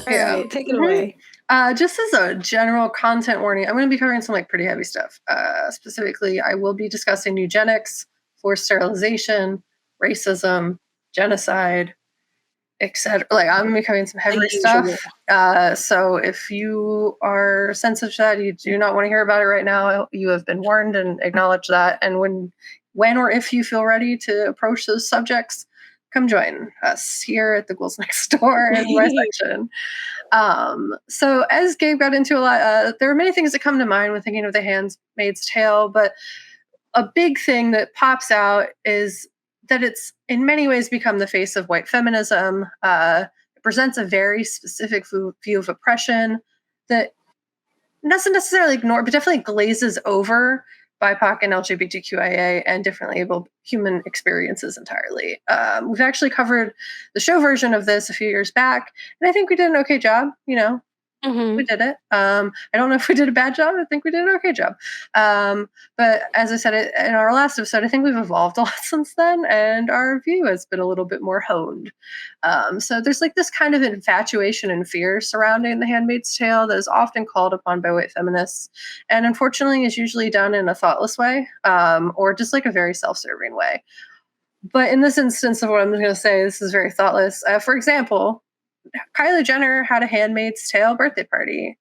All right, take it away. Just as a general content warning, I'm going to be covering some like pretty heavy stuff. Specifically, I will be discussing eugenics, forced sterilization, racism, genocide, etc. Like I'm going to be covering some heavy stuff. So if you are sensitive to that, you do not want to hear about it right now, you have been warned and acknowledge that. And when or if you feel ready to approach those subjects, come join us here at the Ghouls Next Door in my section. So as Gabe got into a lot, there are many things that come to mind when thinking of The Handmaid's Tale, but a big thing that pops out is that it's in many ways become the face of white feminism. It presents a very specific view of oppression that doesn't necessarily ignore, but definitely glazes over BIPOC and LGBTQIA and differently abled human experiences entirely. We've actually covered the show version of this a few years back, and I think we did an okay job. We did it. I don't know if we did a bad job. I think we did an okay job. But as I said in our last episode, I think we've evolved a lot since then, and our view has been a little bit more honed. So there's like this kind of infatuation and fear surrounding The Handmaid's Tale that is often called upon by white feminists, and unfortunately is usually done in a thoughtless way, or just like a very self-serving way. But in this instance of what I'm going to say, this is very thoughtless. For example, Kylie Jenner had a Handmaid's Tale birthday party.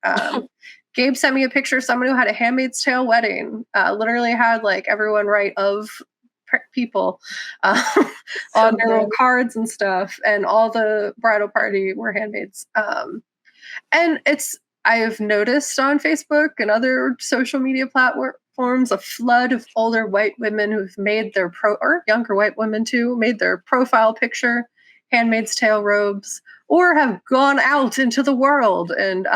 Gabe sent me a picture of someone who had a Handmaid's Tale wedding. Literally had like everyone write of people on their little cards and stuff, and all the bridal party were handmaids. And I've noticed on Facebook and other social media platforms a flood of older white women who've made their or younger white women too, made their profile picture Handmaid's Tale robes, or have gone out into the world and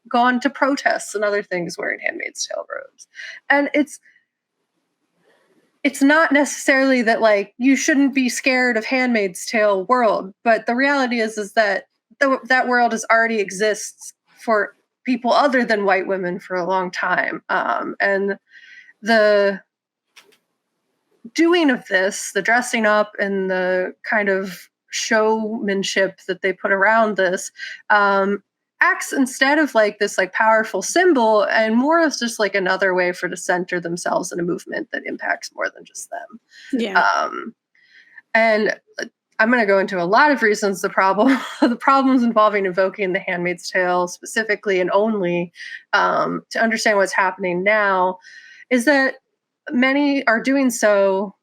gone to protests and other things wearing Handmaid's Tale robes. And it's not necessarily that like you shouldn't be scared of Handmaid's Tale world, but the reality is that that world already exists for people other than white women for a long time. And the doing of this, the dressing up and the kind of showmanship that they put around this, acts instead of like this like powerful symbol and more as just like another way to center themselves in a movement that impacts more than just them. Yeah. And I'm going to go into a lot of reasons the problems involving invoking The Handmaid's Tale specifically and only to understand what's happening now is that many are doing so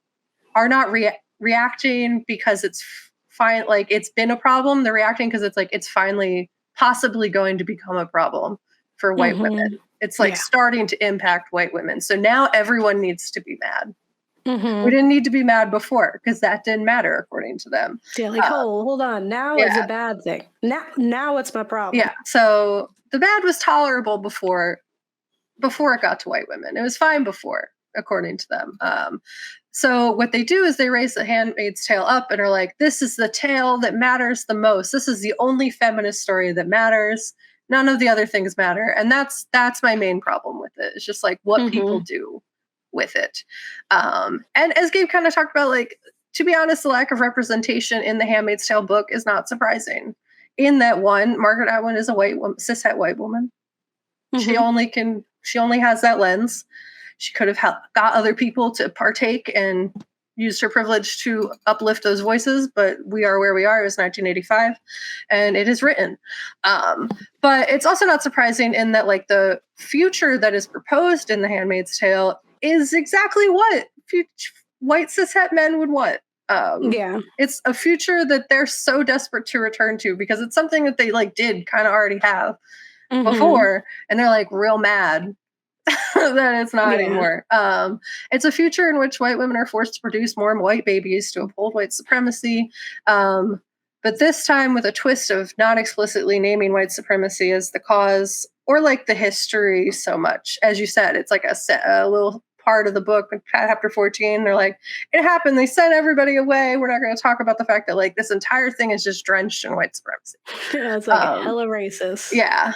are not reacting because it's fine, like it's been a problem. They're reacting because it's like it's finally possibly going to become a problem for white women. It's like starting to impact white women. So now everyone needs to be mad. We didn't need to be mad before because that didn't matter according to them. Yeah, like, hold on. Now is a bad thing. Now it's my problem. Yeah. So the bad was tolerable before it got to white women. It was fine before, according to them. So what they do is they raise The Handmaid's Tale up and are like, this is the tale that matters the most. This is the only feminist story that matters. None of the other things matter. And that's my main problem with it. It's just like what people do with it. And as Gabe kind of talked about, like, to be honest, the lack of representation in the Handmaid's Tale book is not surprising. In that one, Margaret Atwood is a cishet white woman. She only has that lens. She could have got other people to partake and used her privilege to uplift those voices, but we are where we are. It was 1985, and it is written. But it's also not surprising in that, like, the future that is proposed in The Handmaid's Tale is exactly what white cishet men would want. It's a future that they're so desperate to return to because it's something that they like did kind of already have before, and they're like real mad that it's not anymore. It's a future in which white women are forced to produce more white babies to uphold white supremacy. But this time with a twist of not explicitly naming white supremacy as the cause or like the history so much. As you said, it's like a little part of the book, chapter 14. They're like, it happened. They sent everybody away. We're not going to talk about the fact that like this entire thing is just drenched in white supremacy. Yeah, it's like hella racist. Yeah.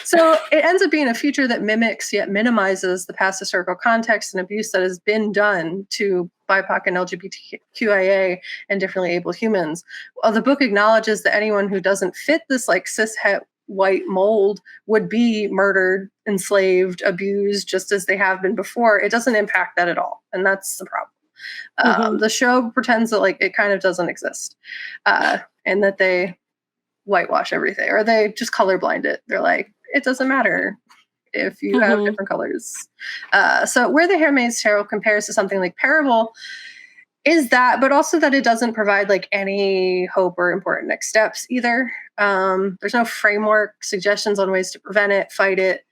So it ends up being a future that mimics yet minimizes the past historical context and abuse that has been done to BIPOC and LGBTQIA and differently abled humans. Well, the book acknowledges that anyone who doesn't fit this like cishet white mold would be murdered, enslaved, abused, just as they have been before. It doesn't impact that at all, and that's the problem. The show pretends that like it kind of doesn't exist, and that they whitewash everything, or they just colorblind it. They're like, it doesn't matter if you have different colors. So where The Handmaid's Tale compares to something like Parable is that, but also that it doesn't provide like any hope or important next steps either. There's no framework, suggestions on ways to prevent it, fight it.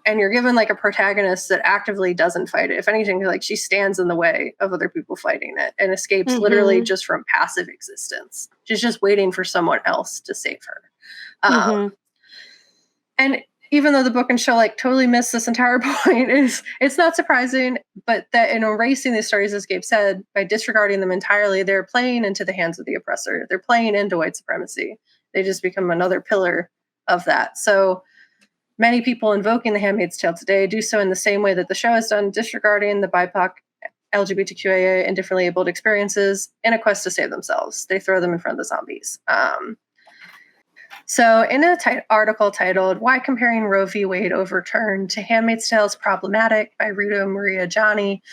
And you're given like a protagonist that actively doesn't fight it. If anything, like she stands in the way of other people fighting it and escapes literally just from passive existence. She's just waiting for someone else to save her. And even though the book and show like totally miss this entire point, it's not surprising, but that in erasing these stories, as Gabe said, by disregarding them entirely, they're playing into the hands of the oppressor. They're playing into white supremacy. They just become another pillar of that. So many people invoking The Handmaid's Tale today do so in the same way that the show has done, disregarding the BIPOC, LGBTQIA, and differently abled experiences in a quest to save themselves. They throw them in front of the zombies. So in an article titled "Why Comparing Roe v. Wade Overturned to Handmaid's Tale is Problematic" by Rita Maria Johnny,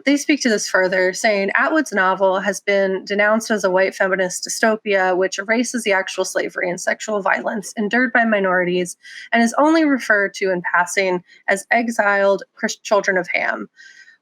they speak to this further, saying Atwood's novel has been denounced as a white feminist dystopia, which erases the actual slavery and sexual violence endured by minorities and is only referred to in passing as exiled children of Ham.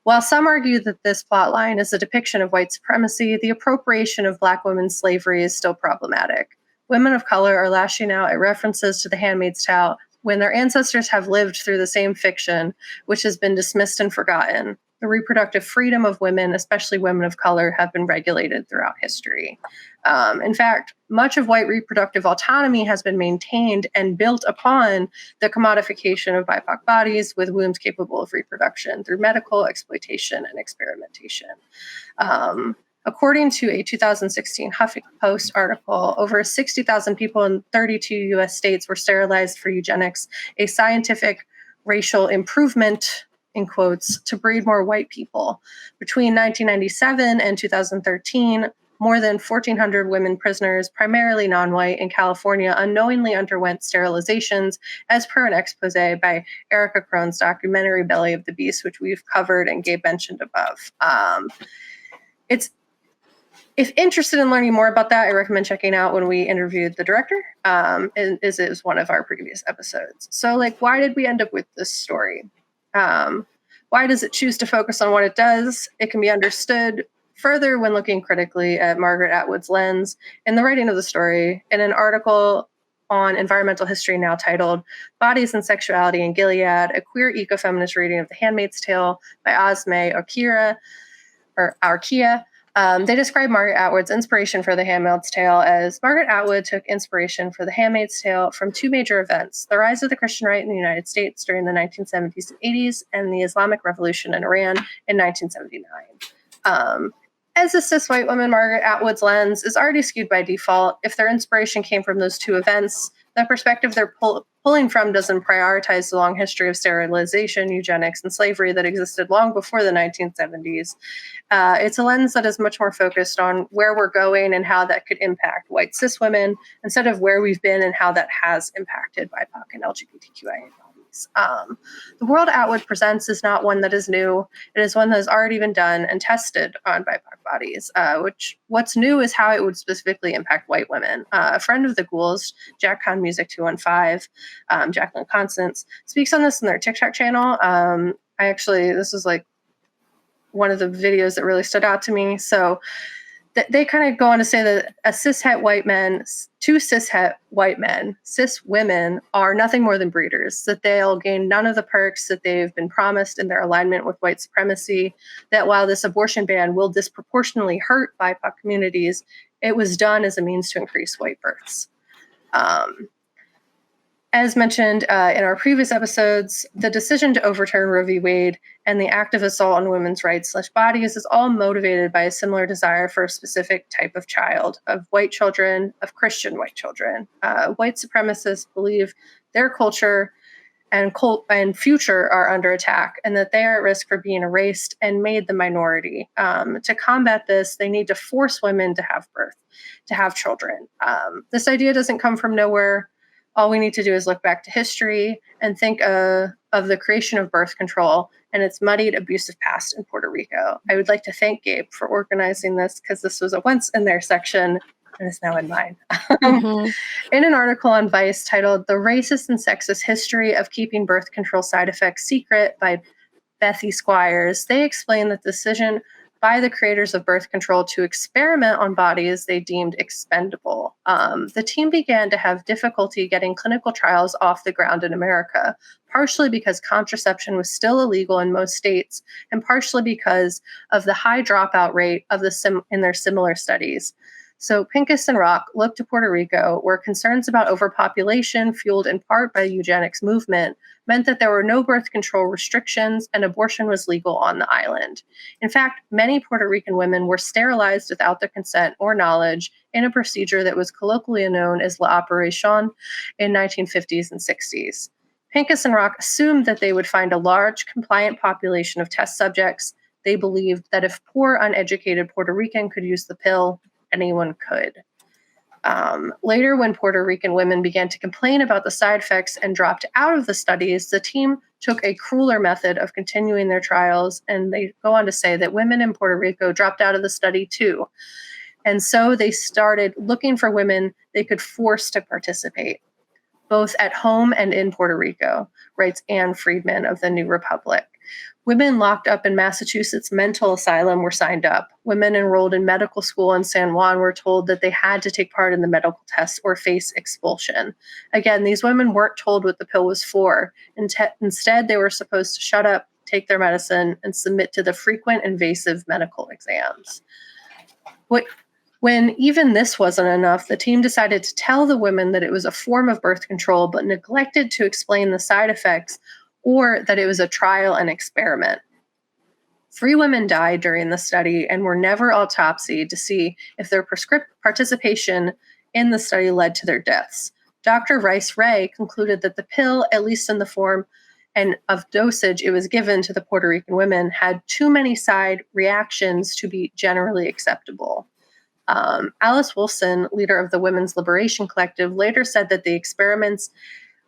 While some argue that this plotline is a depiction of white supremacy, the appropriation of Black women's slavery is still problematic. Women of color are lashing out at references to The Handmaid's Tale when their ancestors have lived through the same fiction, which has been dismissed and forgotten. The reproductive freedom of women, especially women of color, have been regulated throughout history. In fact, much of white reproductive autonomy has been maintained and built upon the commodification of BIPOC bodies with wombs capable of reproduction through medical exploitation and experimentation. According to a 2016 Huffington Post article, over 60,000 people in 32 U.S. states were sterilized for eugenics, a scientific racial improvement, in quotes, to breed more white people. Between 1997 and 2013, more than 1,400 women prisoners, primarily non-white, in California unknowingly underwent sterilizations, as per an expose by Erica Krone's documentary Belly of the Beast, which we've covered and Gabe mentioned above. If interested in learning more about that, I recommend checking out when we interviewed the director, and it was one of our previous episodes. So, like, why did we end up with this story? Why does it choose to focus on what it does? It can be understood further when looking critically at Margaret Atwood's lens in the writing of the story. In an article on Environmental History now titled "Bodies and Sexuality in Gilead, a queer ecofeminist reading of The Handmaid's Tale" by Osme Arkia, they describe Margaret Atwood's inspiration for The Handmaid's Tale as Margaret Atwood took inspiration for The Handmaid's Tale from two major events: the rise of the Christian right in the United States during the 1970s and 80s, and the Islamic Revolution in Iran in 1979. As a cis white woman, Margaret Atwood's lens is already skewed by default. If their inspiration came from those two events, the perspective they're pulling from doesn't prioritize the long history of sterilization, eugenics, and slavery that existed long before the 1970s. It's a lens that is much more focused on where we're going and how that could impact white cis women, instead of where we've been and how that has impacted BIPOC and LGBTQIA bodies. The world Atwood presents is not one that is new. It is one that has already been done and tested on BIPOC bodies, what's new is how it would specifically impact white women. A friend of the Ghouls, Jack Con Music 215, Jacqueline Constance, speaks on this in their TikTok channel. This was like one of the videos that really stood out to me. So they kind of go on to say that two cishet white men, cis women, are nothing more than breeders, that they'll gain none of the perks that they've been promised in their alignment with white supremacy, that while this abortion ban will disproportionately hurt BIPOC communities, it was done as a means to increase white births. As mentioned in our previous episodes, the decision to overturn Roe v. Wade and the active assault on women's rights/bodies is all motivated by a similar desire for a specific type of child, of white children, of Christian white children. White supremacists believe their culture and future are under attack, and that they are at risk for being erased and made the minority. To combat this, they need to force women to have birth, to have children. This idea doesn't come from nowhere. All we need to do is look back to history and think of the creation of birth control and its muddied, abusive past in Puerto Rico. I would like to thank Gabe for organizing this, because this was a once in their section and is now in mine. Mm-hmm. In an article on Vice titled "The Racist and Sexist History of Keeping Birth Control Side Effects Secret" by Bethy Squires, they explain the decision by the creators of birth control to experiment on bodies they deemed expendable. The team began to have difficulty getting clinical trials off the ground in America, partially because contraception was still illegal in most states, and partially because of the high dropout rate of in their similar studies. So Pincus and Rock looked to Puerto Rico, where concerns about overpopulation, fueled in part by the eugenics movement, meant that there were no birth control restrictions and abortion was legal on the island. In fact, many Puerto Rican women were sterilized without their consent or knowledge in a procedure that was colloquially known as La Operación in 1950s and 60s. Pincus and Rock assumed that they would find a large, compliant population of test subjects. They believed that if poor, uneducated Puerto Rican could use the pill, anyone could. Later, when Puerto Rican women began to complain about the side effects and dropped out of the studies, the team took a crueler method of continuing their trials, and they go on to say that women in Puerto Rico dropped out of the study too. And so they started looking for women they could force to participate, both at home and in Puerto Rico, writes Anne Friedman of the New Republic. Women locked up in Massachusetts mental asylum were signed up. Women enrolled in medical school in San Juan were told that they had to take part in the medical test or face expulsion. Again, these women weren't told what the pill was for. Instead, they were supposed to shut up, take their medicine, and submit to the frequent invasive medical exams. When even this wasn't enough, the team decided to tell the women that it was a form of birth control, but neglected to explain the side effects or that it was a trial and experiment. 3 women died during the study and were never autopsied to see if their participation in the study led to their deaths. Dr. Rice Ray concluded that the pill, at least in the form and of dosage it was given to the Puerto Rican women, had too many side reactions to be generally acceptable. Alice Wilson, leader of the Women's Liberation Collective, later said that the experiments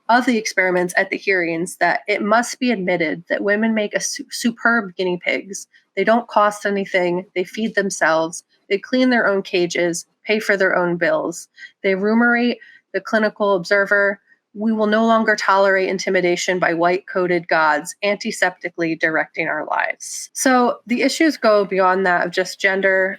at the hearings, that it must be admitted that women make superb guinea pigs. They don't cost anything. They feed themselves. They clean their own cages, pay for their own bills. They ruminate the clinical observer. We will no longer tolerate intimidation by white-coated gods, antiseptically directing our lives. So the issues go beyond that of just gender.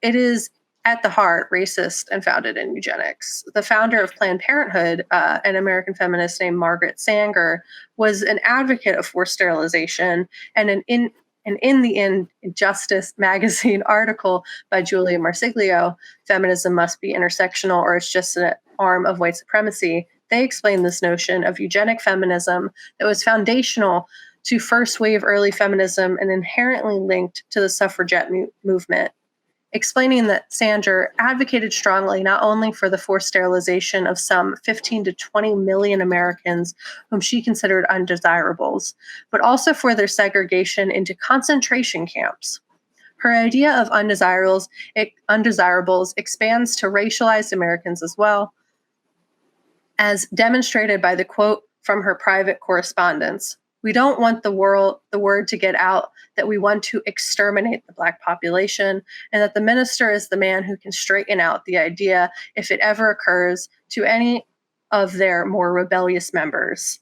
It is at the heart racist and founded in eugenics. The founder of Planned Parenthood, an American feminist named Margaret Sanger, was an advocate of forced sterilization, and in the Justice magazine article by Julia Marsiglio, "Feminism Must Be Intersectional or It's Just an Arm of White Supremacy," they explained this notion of eugenic feminism that was foundational to first wave early feminism and inherently linked to the suffragette movement, explaining that Sanger advocated strongly not only for the forced sterilization of some 15 to 20 million Americans whom she considered undesirables, but also for their segregation into concentration camps. Her idea of undesirables expands to racialized Americans as well, as demonstrated by the quote from her private correspondence. "We don't want the word to get out that we want to exterminate the Black population, and that the minister is the man who can straighten out the idea if it ever occurs to any of their more rebellious members."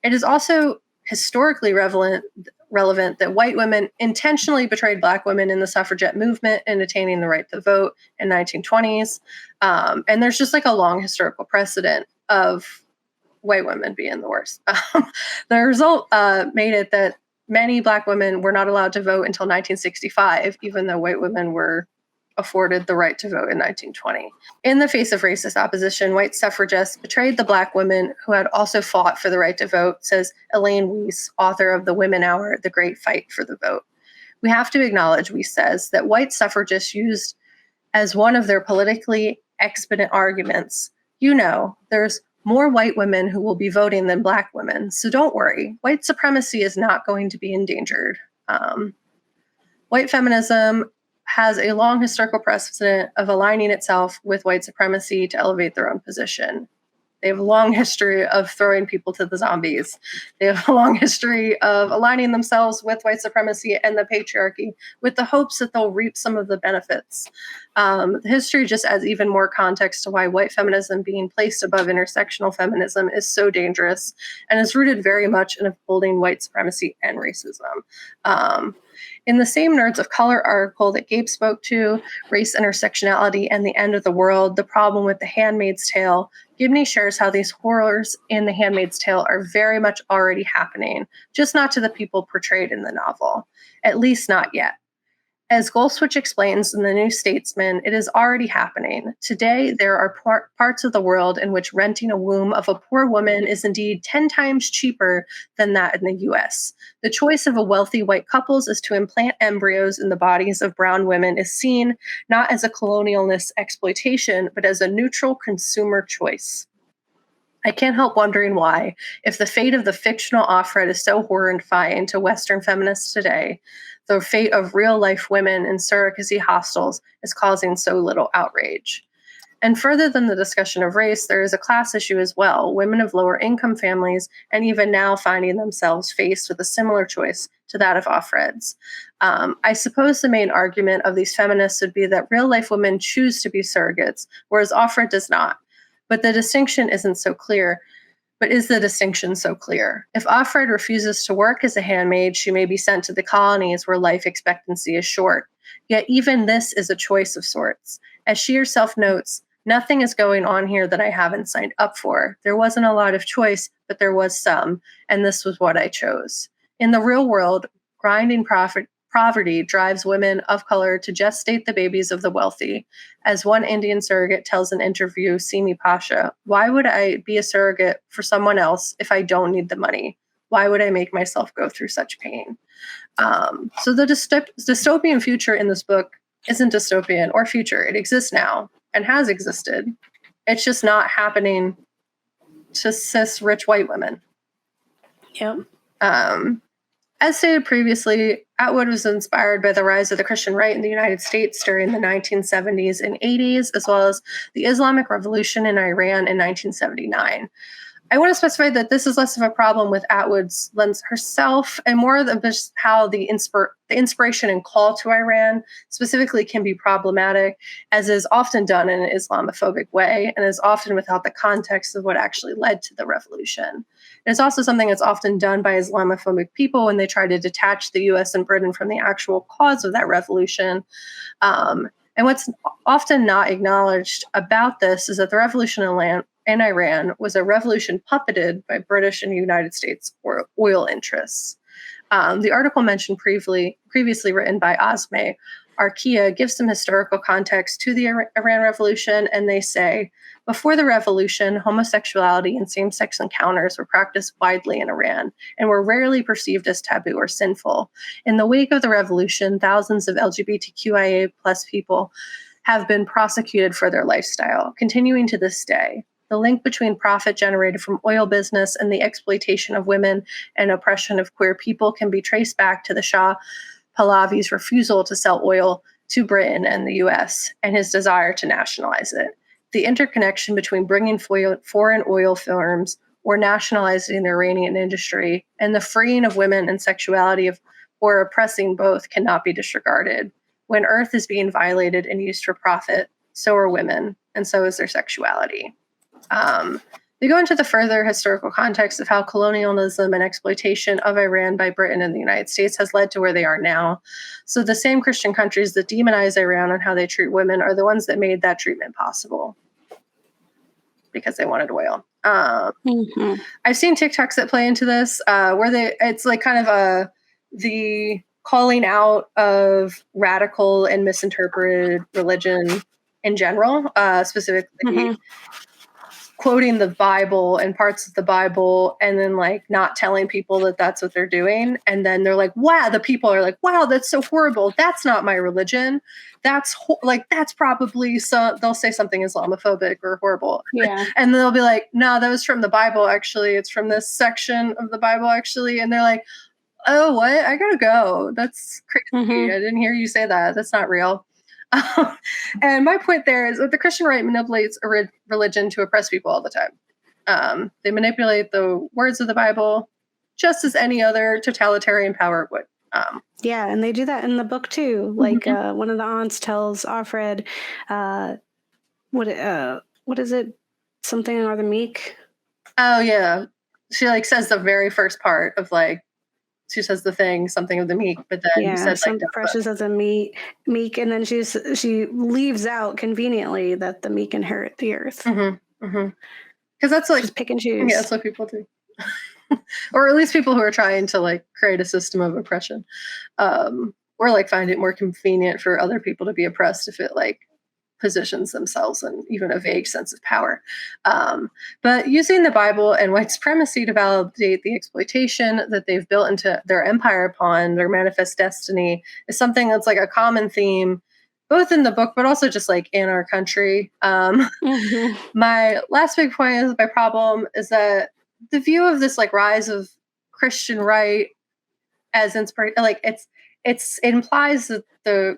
It is also historically relevant that white women intentionally betrayed Black women in the suffragette movement in attaining the right to vote in 1920s. And there's just like a long historical precedent of white women being the worst. The result made it that many Black women were not allowed to vote until 1965, even though white women were afforded the right to vote in 1920. In the face of racist opposition, white suffragists betrayed the Black women who had also fought for the right to vote, says Elaine Weiss, author of The Women Hour, The Great Fight for the Vote. "We have to acknowledge," Weiss says, "that white suffragists used as one of their politically expedient arguments, there's more white women who will be voting than Black women. So don't worry, white supremacy is not going to be endangered. White feminism has a long historical precedent of aligning itself with white supremacy to elevate their own position. They have a long history of throwing people to the zombies. They have a long history of aligning themselves with white supremacy and the patriarchy with the hopes that they'll reap some of the benefits. The history just adds even more context to why white feminism being placed above intersectional feminism is so dangerous and is rooted very much in upholding white supremacy and racism. In the same Nerds of Color article that Gabe spoke to, Race, Intersectionality, and the End of the World, The Problem with the Handmaid's Tale, Gibney shares how these horrors in The Handmaid's Tale are very much already happening, just not to the people portrayed in the novel, at least not yet. As Goldswitch explains in The New Statesman, it is already happening. Today, there are parts of the world in which renting a womb of a poor woman is indeed 10 times cheaper than that in the US. The choice of a wealthy white couples is to implant embryos in the bodies of brown women is seen not as a colonialist exploitation, but as a neutral consumer choice. I can't help wondering why, if the fate of the fictional Offred is so horrifying to Western feminists today, the fate of real-life women in surrogacy hostels is causing so little outrage. And further than the discussion of race, there is a class issue as well, women of lower income families, and even now finding themselves faced with a similar choice to that of Offred's. I suppose the main argument of these feminists would be that real-life women choose to be surrogates, whereas Offred does not. But the distinction isn't so clear. But is the distinction so clear? If Offred refuses to work as a handmaid, she may be sent to the colonies where life expectancy is short. Yet even this is a choice of sorts. As she herself notes, nothing is going on here that I haven't signed up for. There wasn't a lot of choice, but there was some, and this was what I chose. In the real world, grinding poverty drives women of color to gestate the babies of the wealthy. As one Indian surrogate tells an interview, Simi Pasha, why would I be a surrogate for someone else if I don't need the money? Why would I make myself go through such pain? So the dystopian future in this book isn't dystopian or future. It exists now and has existed. It's just not happening to cis rich white women. Yep. As stated previously, Atwood was inspired by the rise of the Christian right in the United States during the 1970s and 80s, as well as the Islamic Revolution in Iran in 1979. I want to specify that this is less of a problem with Atwood's lens herself and more of just how the inspiration and call to Iran specifically can be problematic, as is often done in an Islamophobic way and is often without the context of what actually led to the revolution. And it's also something that's often done by Islamophobic people when they try to detach the US and Britain from the actual cause of that revolution. And what's often not acknowledged about this is that the revolution in Iran was a revolution puppeted by British and United States oil interests. The article mentioned previously written by Asme Arkia gives some historical context to the Iran Revolution, and they say, before the revolution, homosexuality and same-sex encounters were practiced widely in Iran and were rarely perceived as taboo or sinful. In the wake of the revolution, thousands of LGBTQIA+ people have been prosecuted for their lifestyle, continuing to this day. The link between profit generated from oil business and the exploitation of women and oppression of queer people can be traced back to the Shah Pahlavi's refusal to sell oil to Britain and the US and his desire to nationalize it. The interconnection between bringing foreign oil firms or nationalizing the Iranian industry and the freeing of women and sexuality or oppressing both cannot be disregarded. When Earth is being violated and used for profit, so are women, and so is their sexuality. They go into the further historical context of how colonialism and exploitation of Iran by Britain and the United States has led to where they are now. So the same Christian countries that demonize Iran on how they treat women are the ones that made that treatment possible because they wanted oil. I've seen TikToks that play into this where it's like kind of the calling out of radical and misinterpreted religion in general, specifically quoting the Bible and parts of the Bible and then like not telling people that that's what they're doing. And then they're like, wow, the people are like, wow, that's so horrible. That's not my religion. That's that's probably, so they'll say something Islamophobic or horrible. Yeah. And they'll be like, no, that was from the Bible. Actually, it's from this section of the Bible actually. And they're like, oh, what? I gotta go. That's crazy. Mhm. I didn't hear you say that. That's not real. And my point there is that the Christian right manipulates a religion to oppress people all the time. They manipulate the words of the Bible just as any other totalitarian power would. Yeah, and they do that in the book too. Like one of the aunts tells Offred, what is it? Something or the meek. Oh yeah, she like says the very first part of like, she says the thing, something of the meek, but then you said like precious as a meek, and then she leaves out conveniently that the meek inherit the earth. Because that's like just pick and choose. Yeah, that's what people do. Or at least people who are trying to like create a system of oppression, or like find it more convenient for other people to be oppressed if it like positions themselves in even a vague sense of power. But using the Bible and white supremacy to validate the exploitation that they've built into their empire upon their manifest destiny is something that's like a common theme, both in the book, but also just like in our country. My last big point is my problem is that the view of this like rise of Christian right as inspiration, like it implies that the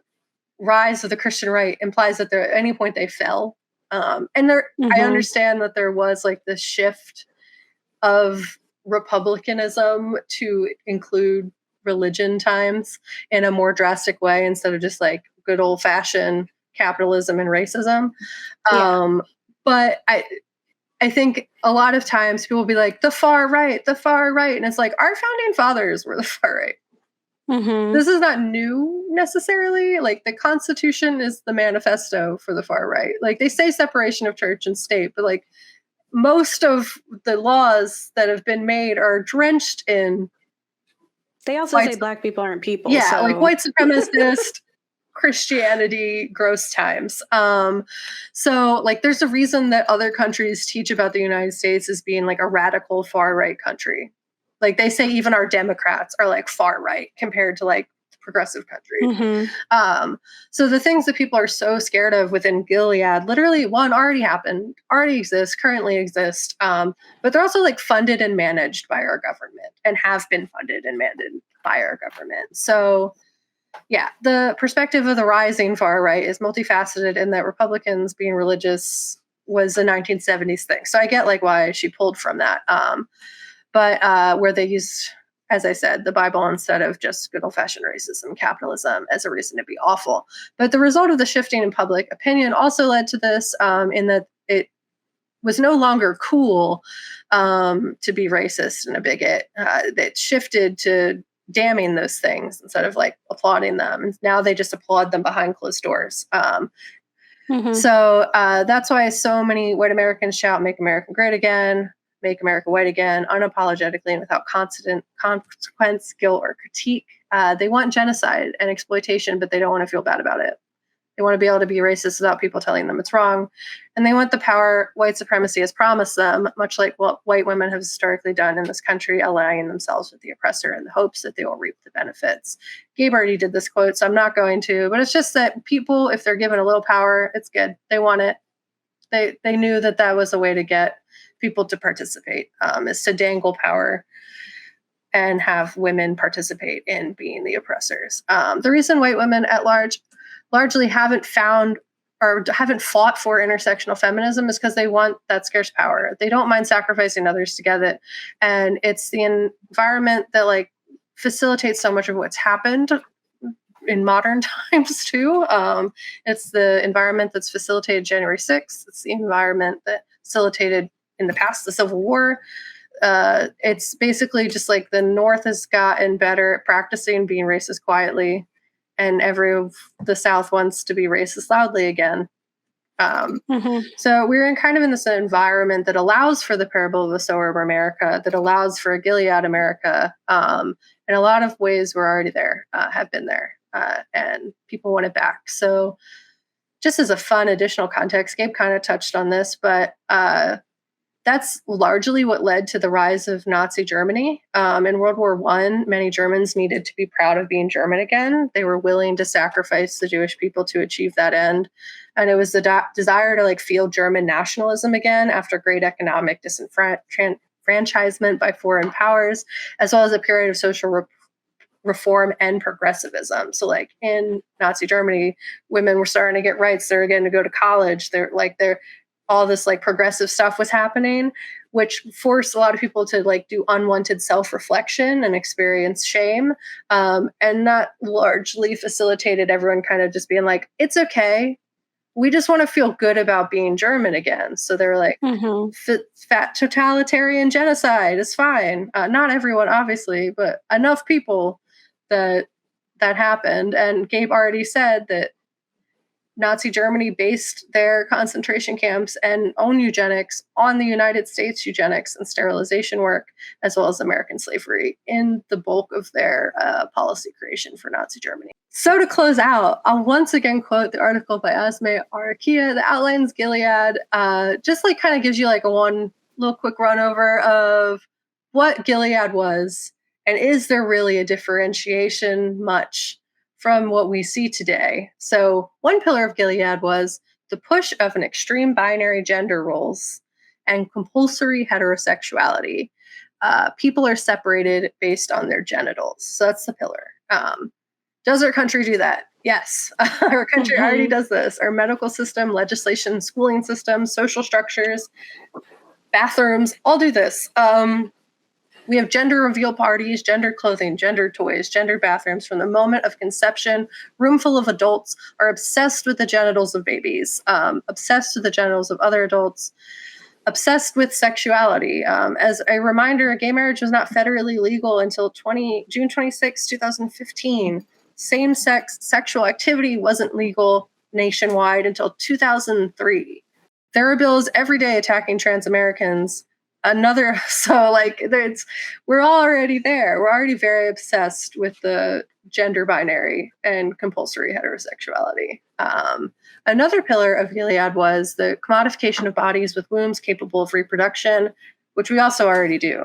rise of the Christian right implies that at any point they fell. And there, I understand that there was like this shift of republicanism to include religion times in a more drastic way instead of just like good old fashioned capitalism and racism. But I think a lot of times people will be like, the far right. And it's like, our founding fathers were the far right. This is not new necessarily. Like the Constitution is the manifesto for the far right. Like they say separation of church and state, but like most of the laws that have been made are drenched in. They also say black people aren't people. Yeah, so. like white supremacist Christianity, gross times. So like there's a reason that other countries teach about the United States as being like a radical far right country. Like they say even our Democrats are like far right compared to like progressive countries. So the things that people are so scared of within Gilead, literally one already happened, already exists, currently exist. But they're also like funded and managed by our government and have been funded and managed by our government. So yeah, the perspective of the rising far right is multifaceted in that Republicans being religious was a 1970s thing. So I get like why she pulled from that. But where they used, as I said, the Bible instead of just good old-fashioned racism, capitalism as a reason to be awful. But the result of the shifting in public opinion also led to this, in that it was no longer cool to be racist and a bigot. It shifted to damning those things instead of like applauding them. And now they just applaud them behind closed doors. So that's why so many white Americans shout, "Make America Great Again, make America white again," unapologetically and without constant consequence, guilt, or critique. They want genocide and exploitation, but they don't want to feel bad about it. They want to be able to be racist without people telling them it's wrong. And they want the power white supremacy has promised them, much like what white women have historically done in this country, aligning themselves with the oppressor in the hopes that they will reap the benefits. Gabe already did this quote, so I'm not going to, but it's just that people, if they're given a little power, it's good. They want it. They knew that that was a way to get people to participate, is to dangle power and have women participate in being the oppressors. The reason white women at largely haven't found or haven't fought for intersectional feminism is because they want that scarce power. They don't mind sacrificing others to get it. And it's the environment that like facilitates so much of what's happened in modern times too. It's the environment that's facilitated January 6th. It's the environment that facilitated in the past the Civil War. It's basically just like the North has gotten better at practicing being racist quietly, and the South wants to be racist loudly again. So we're in this environment that allows for the parable of a sower of America, that allows for a Gilead America. In a lot of ways, we're already there, have been there, and people want it back. So just as a fun additional context, Gabe kind of touched on this, but That's largely what led to the rise of Nazi Germany. In World War I, many Germans needed to be proud of being German again. They were willing to sacrifice the Jewish people to achieve that end. And it was the desire to feel German nationalism again after great economic disenfranchisement by foreign powers, as well as a period of social reform and progressivism. So in Nazi Germany, women were starting to get rights. They were getting to go to college. They're all this progressive stuff was happening, which forced a lot of people to do unwanted self-reflection and experience shame. And that largely facilitated everyone kind of just being it's okay. We just want to feel good about being German again. So they're fat totalitarian genocide is fine. Not everyone, obviously, but enough people that happened. And Gabe already said that Nazi Germany based their concentration camps and own eugenics on the United States eugenics and sterilization work, as well as American slavery, in the bulk of their policy creation for Nazi Germany. So to close out, I'll once again quote the article by Asme Arakia that outlines Gilead, just kind of gives you a one little quick run over of what Gilead was, and is there really a differentiation much from what we see today. So one pillar of Gilead was the push of an extreme binary gender roles and compulsory heterosexuality. People are separated based on their genitals. So that's the pillar. Does our country do that? Yes. Our country already does this. Our medical system, legislation, schooling system, social structures, bathrooms, all do this. We have gender reveal parties, gendered clothing, gendered toys, gendered bathrooms from the moment of conception. Room full of adults are obsessed with the genitals of babies, obsessed with the genitals of other adults, obsessed with sexuality. As a reminder, gay marriage was not federally legal until June 26, 2015. Same-sex sexual activity wasn't legal nationwide until 2003. There are bills every day attacking trans Americans. We're already there. We're already very obsessed with the gender binary and compulsory heterosexuality. Another pillar of Gilead was the commodification of bodies with wombs capable of reproduction, which we also already do,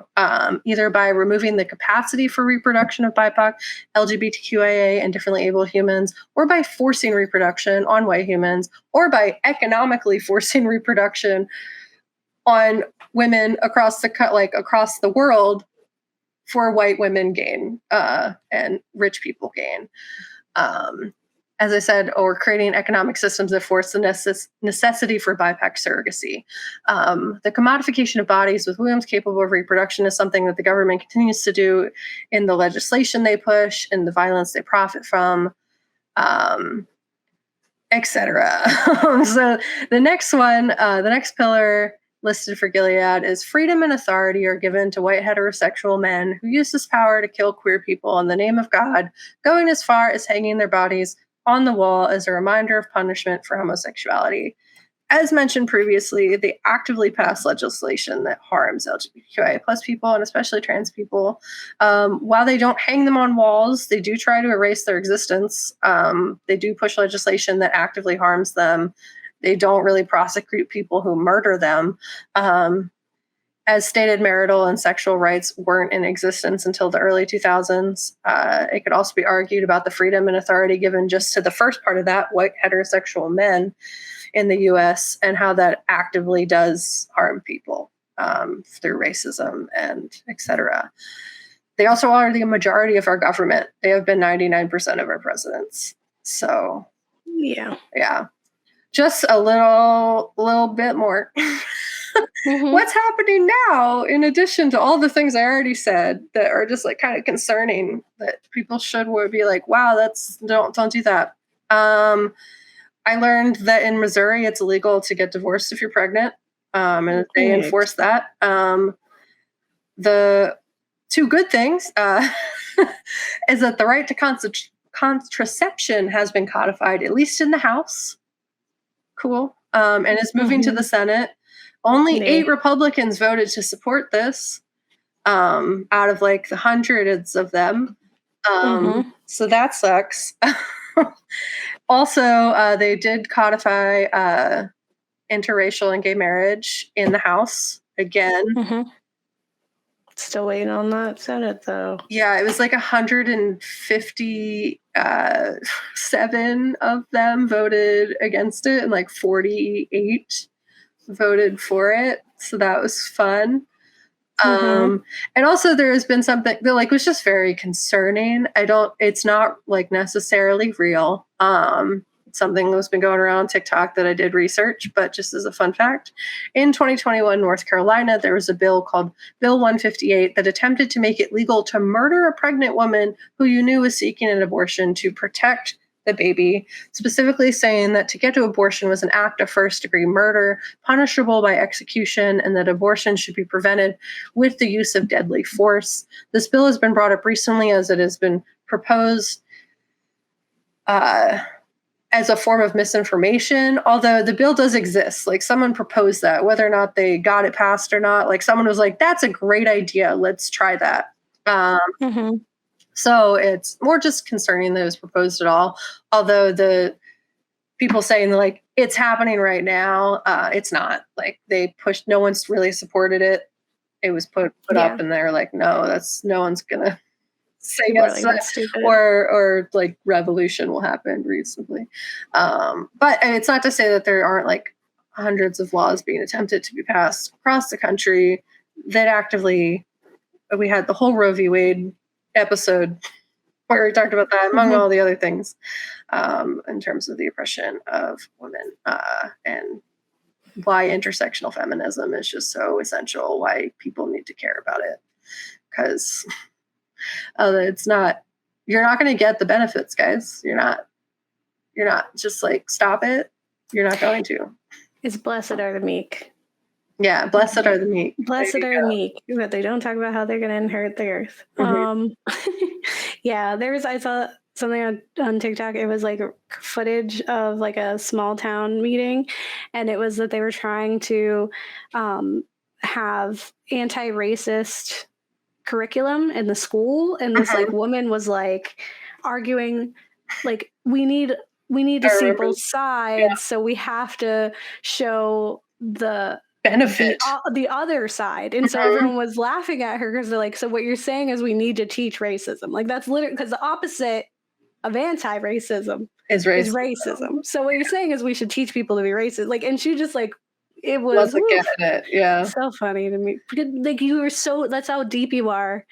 either by removing the capacity for reproduction of BIPOC, LGBTQIA, and differently abled humans, or by forcing reproduction on white humans, or by economically forcing reproduction on women across the world for white women gain and rich people gain. As I said, or creating economic systems that force the necessity for BIPOC surrogacy. The commodification of bodies with wombs capable of reproduction is something that the government continues to do in the legislation they push, in the violence they profit from, etc. So the next pillar listed for Gilead is freedom and authority are given to white heterosexual men who use this power to kill queer people in the name of God, going as far as hanging their bodies on the wall as a reminder of punishment for homosexuality. As mentioned previously, they actively pass legislation that harms LGBTQIA plus people and especially trans people. While they don't hang them on walls, they do try to erase their existence. They do push legislation that actively harms them. They don't really prosecute people who murder them. As stated, marital and sexual rights weren't in existence until the early 2000s. It could also be argued about the freedom and authority given just to the first part of that, white heterosexual men in the US, and how that actively does harm people through racism and etc. They also are the majority of our government. They have been 99% of our presidents. So yeah. Just a little bit more. What's happening now, in addition to all the things I already said that are just kind of concerning, that people would be wow, don't do that. I learned that in Missouri, it's illegal to get divorced if you're pregnant, and they enforce that. The two good things is that the right to contraception has been codified, at least in the House. Cool. And is moving to the Senate. Only 8 Republicans voted to support this out of the hundreds of them. So that sucks. Also, they did codify interracial and gay marriage in the House again. Mm-hmm. Still waiting on that Senate, though. Yeah, it was like 157 of them voted against it, and like 48 voted for it. So that was fun. Mm-hmm. And also there has been something that like was just very concerning. It's not like necessarily real. Something that's been going around TikTok that I did research, but just as a fun fact, in 2021 North Carolina, there was a bill called Bill 158 that attempted to make it legal to murder a pregnant woman who you knew was seeking an abortion to protect the baby, specifically saying that to get to abortion was an act of first-degree murder, punishable by execution, and that abortion should be prevented with the use of deadly force. This bill has been brought up recently as it has been proposed as a form of misinformation, although the bill does exist. Like someone proposed that, whether or not they got it passed or not, like someone was like, that's a great idea, let's try that. Mm-hmm. So it's more just concerning that it was proposed at all, although the people saying like it's happening right now, it's not. Like they pushed, no one's really supported it. It was put up and they're like, no one's gonna say yes, or like revolution will happen reasonably. But it's not to say that there aren't like hundreds of laws being attempted to be passed across the country that actively. We had the whole Roe v. Wade episode where we talked about that, among all the other things, in terms of the oppression of women and why intersectional feminism is just so essential, why people need to care about it. Because it's not, you're not going to get the benefits, guys. You're not just like, stop it. You're not going to. It's blessed are the meek. Yeah, blessed are the meek. Blessed are the meek, but they don't talk about how they're going to inherit the earth. Yeah, I saw something on TikTok. It was like footage of like a small town meeting, and it was that they were trying to have anti-racist curriculum in the school, and this like woman was like arguing like we need to see both sides, so we have to show the benefit the other side, and so everyone was laughing at her because they're like, so what you're saying is we need to teach racism. Like that's literally because the opposite of anti-racism is racism. So what you're saying is we should teach people to be racist. Like, and she just like, it was getting it. Yeah, so funny to me. Like you were so, that's how deep you are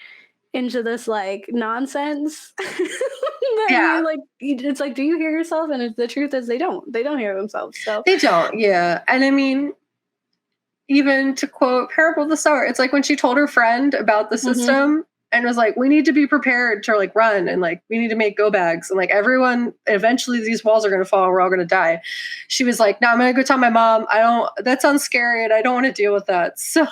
into this like nonsense. Yeah, like it's like, do you hear yourself? And the truth is they don't hear themselves. So they don't. Yeah, and I mean, even to quote Parable of the Sower, it's like when she told her friend about the system and was like, we need to be prepared to like run, and like we need to make go bags, and like everyone, eventually these walls are going to fall and we're all going to die. She was like, no, I'm going to go tell my mom, that sounds scary and I don't want to deal with that. So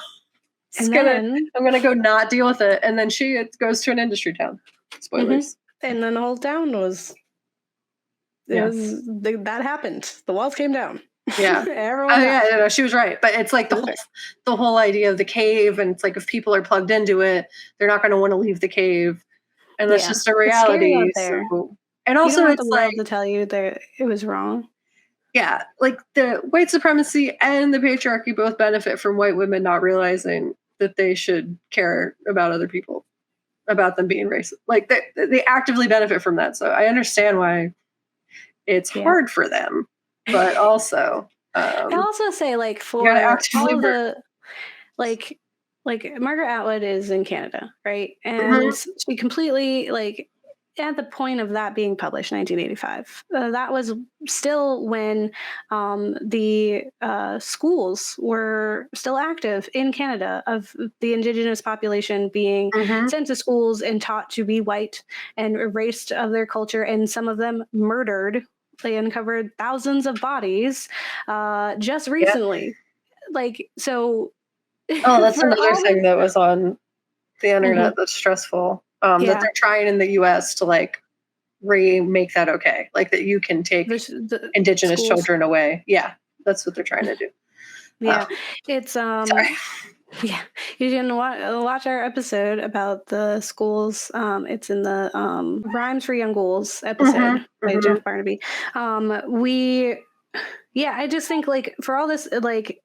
I'm going to go not deal with it. And then she goes to an industry town. Spoilers. And then the whole town was, that happened. The walls came down. Yeah. Everyone she was right. But it's like the whole idea of the cave, and it's like if people are plugged into it, they're not going to want to leave the cave, and that's just a reality. So, and also, you don't have it's the world to tell you that it was wrong. Yeah, like the white supremacy and the patriarchy both benefit from white women not realizing that they should care about other people, about them being racist. Like they actively benefit from that. So I understand why it's hard for them. But also, I also say like for all of the like Margaret Atwood is in Canada, right? And she completely like at the point of that being published, 1985, that was still when the schools were still active in Canada, of the Indigenous population being sent to schools and taught to be white and erased of their culture, and some of them murdered. They uncovered thousands of bodies just recently. Like, so. Oh, that's another thing that was on the internet that's stressful. That they're trying in the US to like remake that okay. Like that you can take the Indigenous children away. Yeah, that's what they're trying to do. Yeah, it's sorry. Yeah, you can watch our episode about the schools. It's in the Rhymes for Young Ghouls episode by Jeff Barnaby. I just think like for all this, like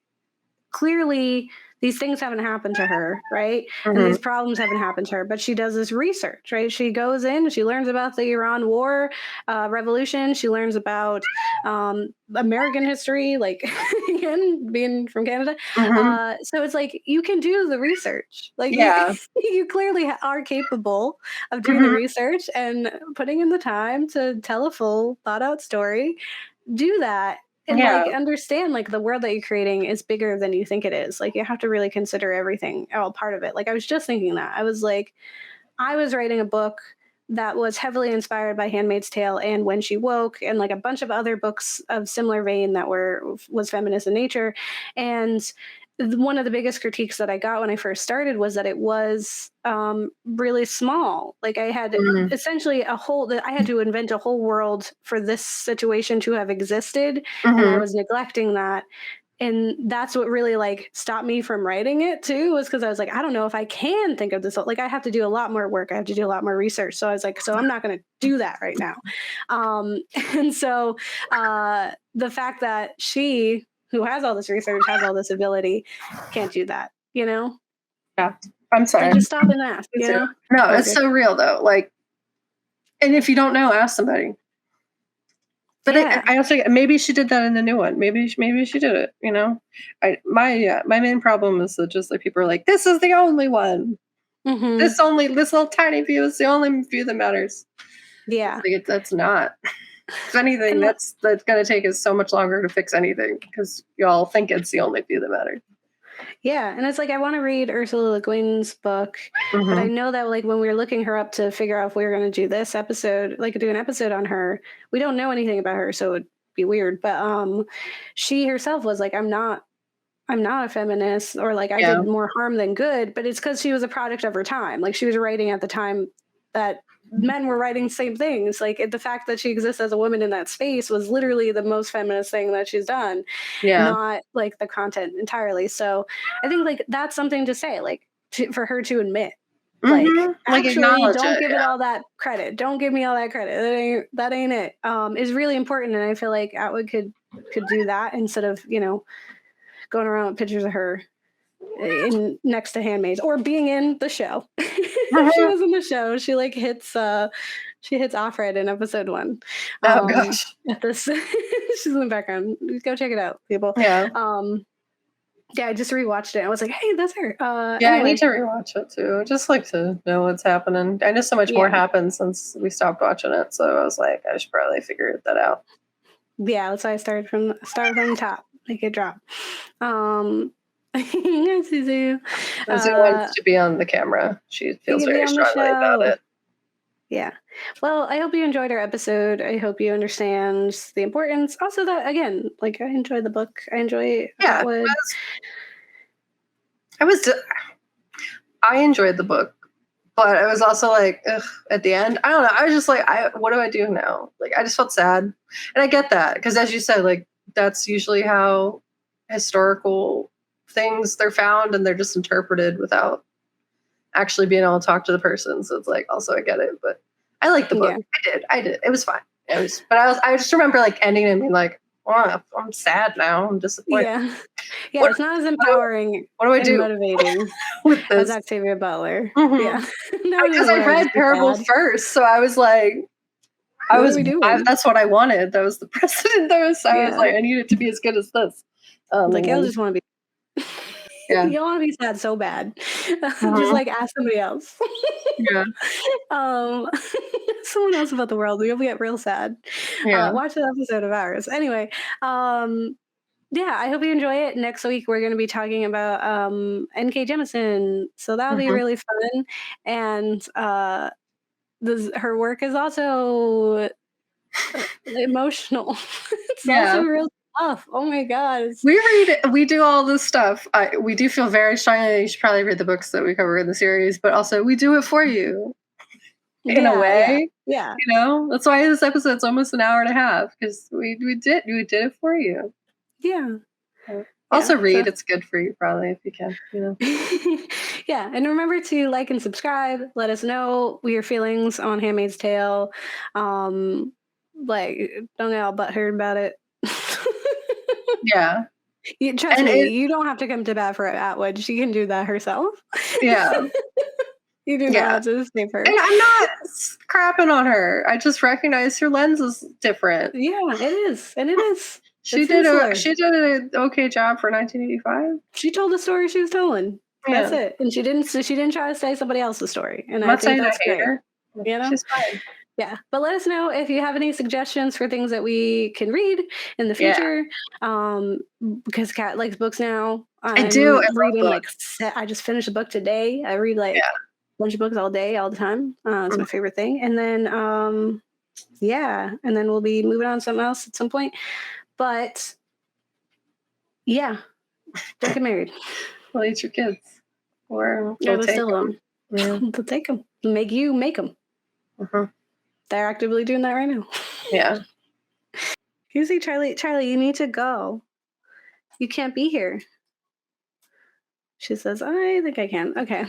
clearly these things haven't happened to her, right? And these problems haven't happened to her, but she does this research, right? She goes in, she learns about the Iran war, revolution. She learns about American history, like again, being from Canada. So it's like, you can do the research. Like you clearly are capable of doing the research and putting in the time to tell a full thought out story. Do that. And like understand like the world that you're creating is bigger than you think it is. Like you have to really consider everything, all part of it. Like I was just thinking that. I was like, I was writing a book that was heavily inspired by Handmaid's Tale and When She Woke and like a bunch of other books of similar vein that was feminist in nature. And one of the biggest critiques that I got when I first started was that it was really small. Like I had essentially I had to invent a whole world for this situation to have existed, and I was neglecting that. And that's what really like stopped me from writing it too, was because I was like, I don't know if I can think of this. Like I have to do a lot more work. I have to do a lot more research. So I was like, so I'm not going to do that right now. And so the fact that she, who has all this research, has all this ability, can't do that, you know? Yeah. I'm sorry. So just stop and ask, you know? No, it's so real though. Like, and if you don't know, ask somebody. But I also, maybe she did that in the new one. Maybe she did it. You know, my main problem is that just like people are like, this is the only one. This little tiny view is the only view that matters. Yeah, like that's not. If anything, that's going to take us so much longer to fix anything because y'all think it's the only view that matters. Yeah, and it's like I want to read Ursula Le Guin's book, but I know that like when we were looking her up to figure out if we were going to do this episode, like do an episode on her, we don't know anything about her, so it'd be weird. But she herself was like, I'm not a feminist, or like I did more harm than good, but it's because she was a product of her time. Like she was writing at the time that men were writing the same things. Like the fact that she exists as a woman in that space was literally the most feminist thing that she's done, not like the content entirely. So I think like that's something to say, like for her to admit, like actually don't give it all that credit. Don't give me all that credit. That ain't it. Is really important. And I feel like Atwood could do that instead of, you know, going around with pictures of her in next to Handmaids or being in the show. She was in the show. She like hits Offred in episode 1. Oh gosh. At this she's in the background. Go check it out, people. Yeah. I just rewatched it. I was like, hey, that's her. Anyway. I need to rewatch it too. I just like to know what's happening. I know so much more happened since we stopped watching it, so I was like, I should probably figure that out. Yeah, that's why I started from the top. Like a drop. Suzu. Suzu wants to be on the camera. She feels very strongly about it. Yeah. Well, I hope you enjoyed our episode. I hope you understand the importance. Also, that again, like I enjoyed the book. I enjoy Atwood. I enjoyed the book, but I was also like, ugh, at the end, I don't know. I was just like, what do I do now? Like, I just felt sad, and I get that because, as you said, like that's usually how historical things they're found, and they're just interpreted without actually being able to talk to the person. So it's like, also I get it, but I like the book. I did. It was fine. But I just remember like ending and being like, oh, I'm sad now. I'm disappointed. Yeah. It's not as empowering. What do I do? Motivating with this? As Octavia Butler. Yeah. Because I read Parable first, so I was like, that's what I wanted. That was the precedent. I was like, I need it to be as good as this. Like, I just want to be. You don't want to be sad so bad. Just like ask somebody else. Someone else about the world. You'll get real sad. Watch an episode of ours. Anyway, I hope you enjoy it. Next week we're going to be talking about N.K. Jemisin, so that'll be really fun. And her work is also emotional. It's also real tough. Oh my god. We do all this stuff. We do feel very strongly that you should probably read the books that we cover in the series, but also we do it for you. In a way. Yeah. You know? That's why this episode's almost an hour and a half, because we did it for you. Yeah. Also read. It's good for you probably if you can, you know. Yeah, and remember to like and subscribe. Let us know your feelings on Handmaid's Tale. Like, don't get all butthurt about it. Yeah. Trust And me, you don't have to come to bat for Atwood. She can do that herself. yeah, You do not yeah. have to save her. And I'm not crapping on her. I just recognize her lens is different. Yeah, it is, and it is. She It's did insular. an okay job for 1985. She told the story she was telling. That's Yeah. it. And she didn't try to say somebody else's story. And I'm I not think saying I that's hate great. her. You know? She's fine. Yeah. But let us know if you have any suggestions for things that we can read in the Yeah. future. Because Kat likes books now. I do. I I'm love reading books. I just finished a book today. I read Yeah. a bunch of books all day, all the time. It's my favorite thing. And then yeah. And then we'll be moving on to something else at some point. But yeah, don't get married. Well, eat your kids. Or Yeah, they'll let's take steal them. them. Yeah. They'll take them. Make them. Mhm. They're actively doing that right now. Yeah. You see, Charlie, you need to go. You can't be here. She says, I think I can. Okay.